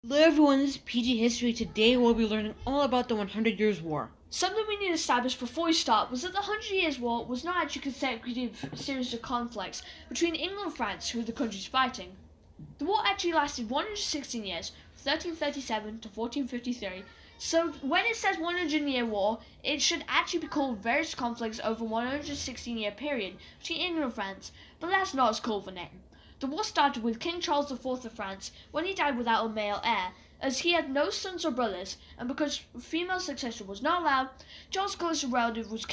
Hello everyone, this is PG History. Today we'll be learning all about the 100 Years' War. Something we need to establish before we start was that the Hundred Years' War was not actually a consecutive series of conflicts between England and France, who were the countries fighting. The war actually lasted 116 years, 1337 to 1453, so when it says 100-year war, it should actually be called various conflicts over a 116-year period between England and France, but that's not its called for name. The war started with King Charles IV of France when he died without a male heir, as he had no sons or brothers, and because female succession was not allowed, Charles' closest relative was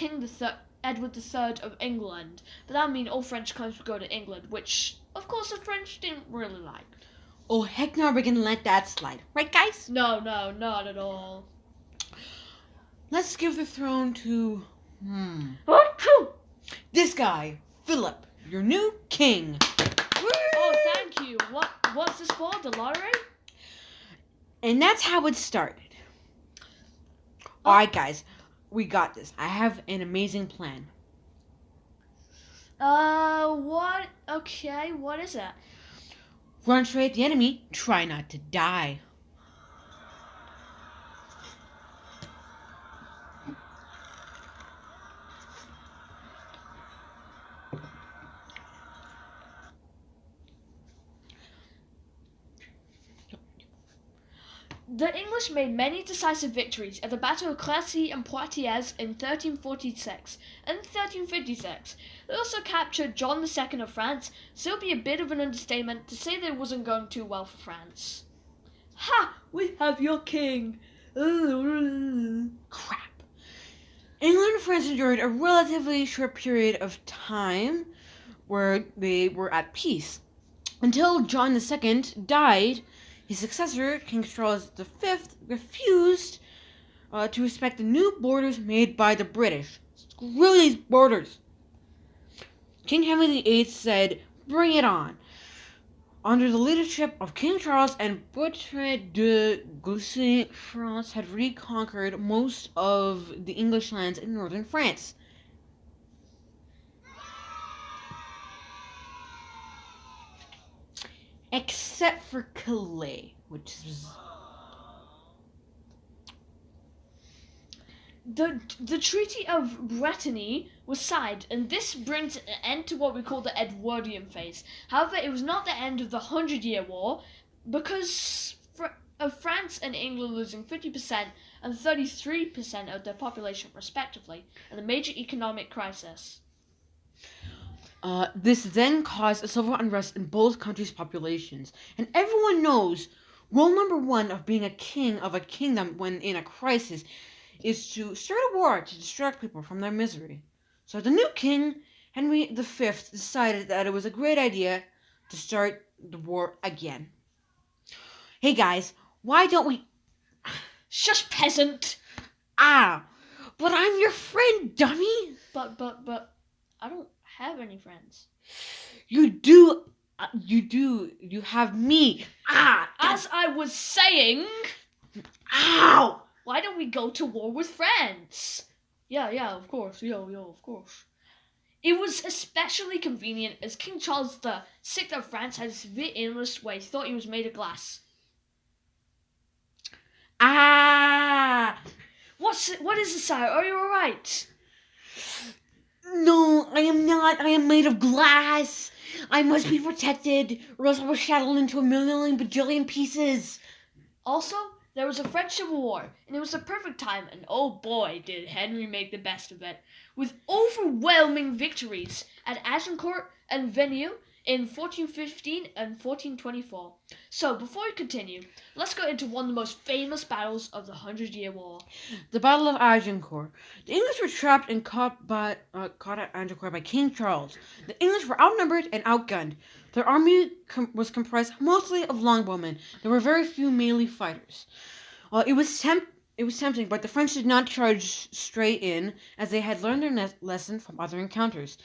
Edward III of England, but that would mean all French claims would go to England, which, of course, the French didn't really like. Oh heck no, we're gonna let that slide. Right guys? No, not at all. Let's give the throne to... this guy, Philip, your new king. Oh, thank you. What's this for? The lottery? And that's how it started. Alright guys, we got this. I have an amazing plan. What? Okay, what is it? Run straight at the enemy, try not to die. The English made many decisive victories at the Battle of Crécy and Poitiers in 1346 and 1356. They also captured John II of France, so it would be a bit of an understatement to say that it wasn't going too well for France. Ha! We have your king! Crap. England and France endured a relatively short period of time where they were at peace. Until John II died, his successor, King Charles V, refused to respect the new borders made by the British. Screw these borders! King Henry VIII said, "Bring it on." Under the leadership of King Charles and Bertrand de Goussain's, France had reconquered most of the English lands in northern France. Except for Calais, which is... The Treaty of Brittany was signed, and this brings an end to what we call the Edwardian phase. However, it was not the end of the 100-Year War, because of France and England losing 50% and 33% of their population respectively, and a major economic crisis. This then caused a civil unrest in both countries' populations. And everyone knows rule number one of being a king of a kingdom when in a crisis is to start a war to distract people from their misery. So the new king, Henry V, decided that it was a great idea to start the war again. Hey guys, why don't we... Shush, peasant! Ah, but I'm your friend, dummy! But, I don't have any friends. You do, you have me. Ah! As I was saying... Ow! Why don't we go to war with France? Yeah, of course. Of course. It was especially convenient as King Charles VI of France had a severe illness where he thought he was made of glass. Ah! What is this, sire? Are you alright? No, I am not. I am made of glass. I must be protected, or else I will shatter into a million bajillion pieces. Also, there was a French Civil War, and it was a perfect time, and oh boy, did Henry make the best of it, with overwhelming victories at Agincourt and Veneux in 1415 and 1424. So, before we continue, let's go into one of the most famous battles of the 100-Year War. The Battle of Argencorp. The English were trapped and caught at Agincourt by King Charles. The English were outnumbered and outgunned. Their army was comprised mostly of longbowmen. There were very few melee fighters. It was tempting, but the French did not charge straight in, as they had learned their lesson from other encounters.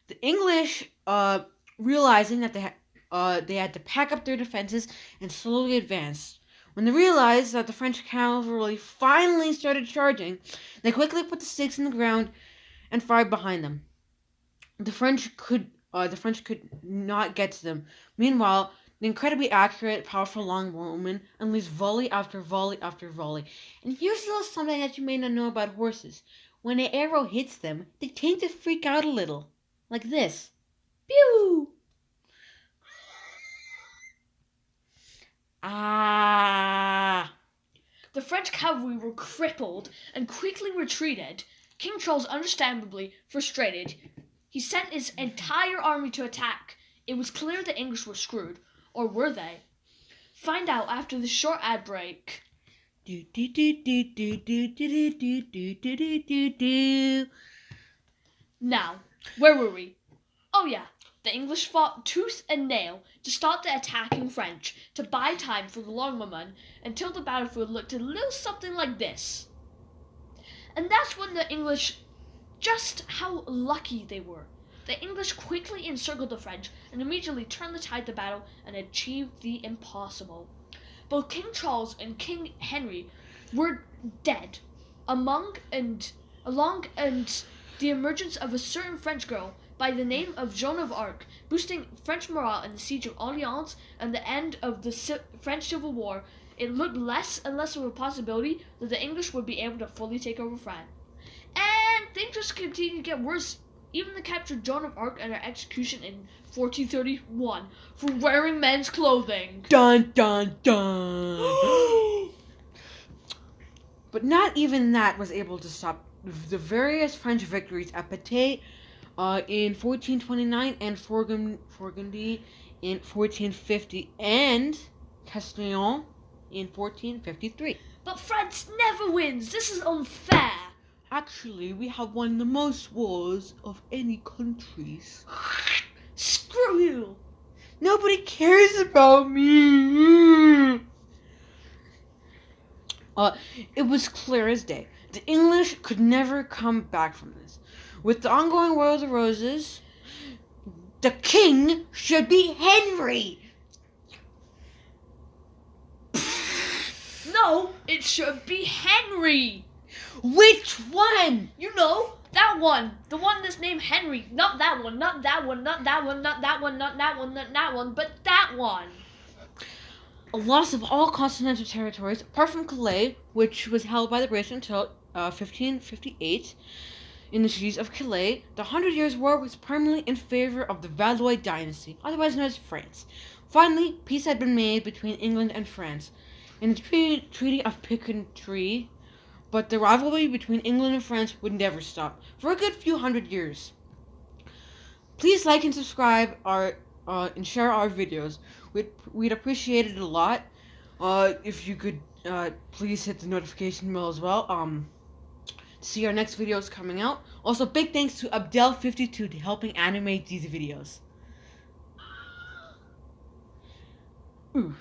The English, realizing that they had to pack up their defenses and slowly advance. When they realized that the French cavalry finally started charging, they quickly put the stakes in the ground and fired behind them. The French could not get to them. Meanwhile, the incredibly accurate, powerful longbow unleashed volley after volley after volley. And here's a little something that you may not know about horses. When an arrow hits them, they tend to freak out a little. Like this. Pew! Ah! The French cavalry were crippled and quickly retreated. King Charles, understandably frustrated, he sent his entire army to attack. It was clear the English were screwed. Or were they? Find out after this short ad break. Now, where were we? Oh yeah, the English fought tooth and nail to stop the attacking French, to buy time for the longbowmen until the battlefield looked a little something like this. And that's when the English, just how lucky they were. The English quickly encircled the French and immediately turned the tide to battle and achieved the impossible. Both King Charles and King Henry were dead, along the emergence of a certain French girl by the name of Joan of Arc, boosting French morale in the Siege of Orleans and the end of the French Civil War. It looked less and less of a possibility that the English would be able to fully take over France. And things just continued to get worse. Even they captured Joan of Arc and her execution in 1431 for wearing men's clothing. Dun dun dun! But not even that was able to stop the various French victories at Patay in 1429 and Burgundy in 1450 and Castillon in 1453. But France never wins. This is unfair. Actually, we have won the most wars of any countries. Screw you. Nobody cares about me. It was clear as day. The English could never come back from this. With the ongoing War of the Roses, the king should be Henry. No, it should be Henry. Which one? You know, that one. The one that's named Henry. Not that one, not that one, not that one, not that one, not that one, not that one, but that one. A loss of all continental territories, apart from Calais, which was held by the British until 1558. In the treaties of Calais, the 100 Years' War was primarily in favor of the Valois dynasty, otherwise known as France. Finally, peace had been made between England and France in the Treaty of Picardy, but the rivalry between England and France would never stop for a good few hundred years. Please like and subscribe and share our videos. We'd appreciate it a lot. If you could please hit the notification bell as well. See our next videos coming out. Also, big thanks to Abdel52 to helping animate these videos. Oof.